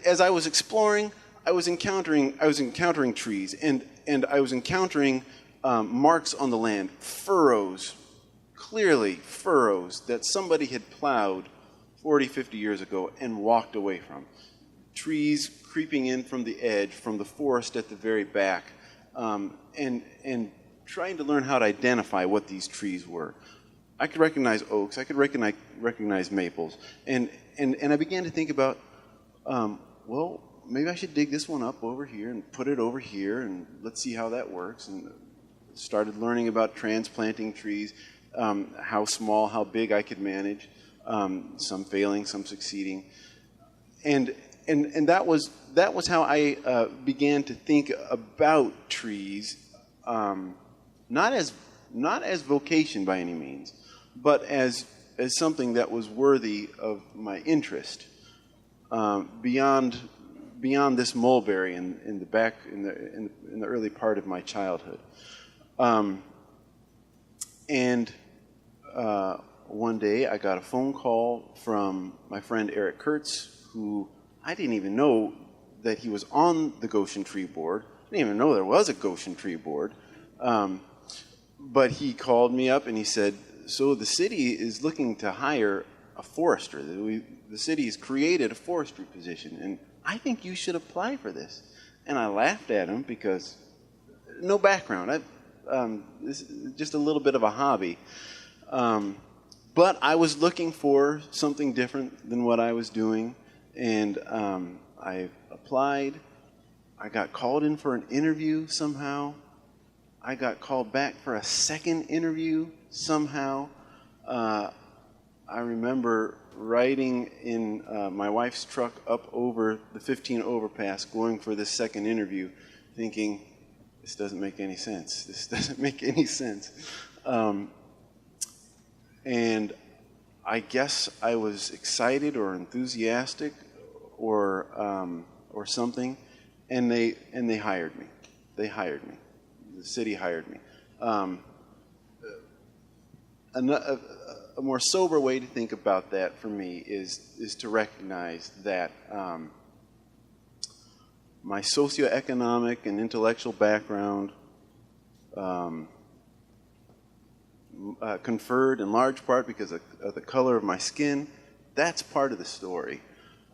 as I was exploring, I was encountering trees, and I was encountering marks on the land, furrows, clearly furrows that somebody had plowed 40, 50 years ago and walked away from. Trees creeping in from the edge, from the forest at the very back, and trying to learn how to identify what these trees were. I could recognize oaks, I could recognize maples, and I began to think about, well, maybe I should dig this one up over here and put it over here, and let's see how that works. And started learning about transplanting trees, how small, how big I could manage, some failing, some succeeding, and that was how I began to think about trees, not as vocation by any means, but as something that was worthy of my interest, beyond this mulberry in the early part of my childhood. One day I got a phone call from my friend Eric Kurtz, who I didn't even know that he was on the Goshen Tree Board. I didn't even know there was a Goshen Tree Board. But he called me up and he said, so the city is looking to hire a forester. The city has created a forestry position, and I think you should apply for this. And I laughed at him because no background. This is just a little bit of a hobby. But I was looking for something different than what I was doing, and I applied. I got called in for an interview somehow. I got called back for a second interview somehow. I remember riding in my wife's truck up over the 15 overpass, going for this second interview, thinking, this doesn't make any sense. This doesn't make any sense. And I guess I was excited or enthusiastic or something, and they hired me. They hired me. The city hired me. A more sober way to think about that for me is to recognize that my socioeconomic and intellectual background conferred in large part because of the color of my skin. That's part of the story.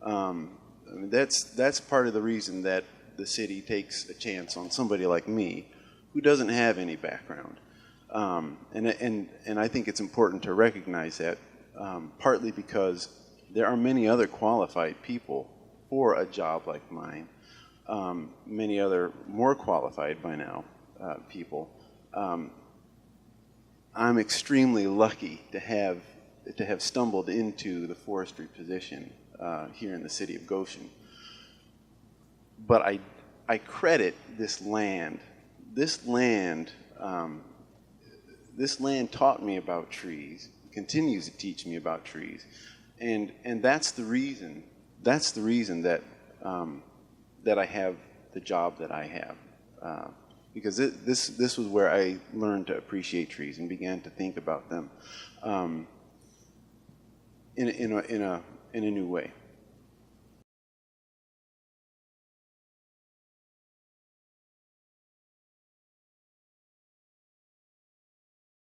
That's part of the reason that the city takes a chance on somebody like me who doesn't have any background. And I think it's important to recognize that, partly because there are many other qualified people for a job like mine, many other more qualified by now people. I'm extremely lucky to have stumbled into the forestry position here in the city of Goshen. But I credit this land. This land taught me about trees, continues to teach me about trees, and that's the reason that I have the job that I have, because this was where I learned to appreciate trees and began to think about them in a new way.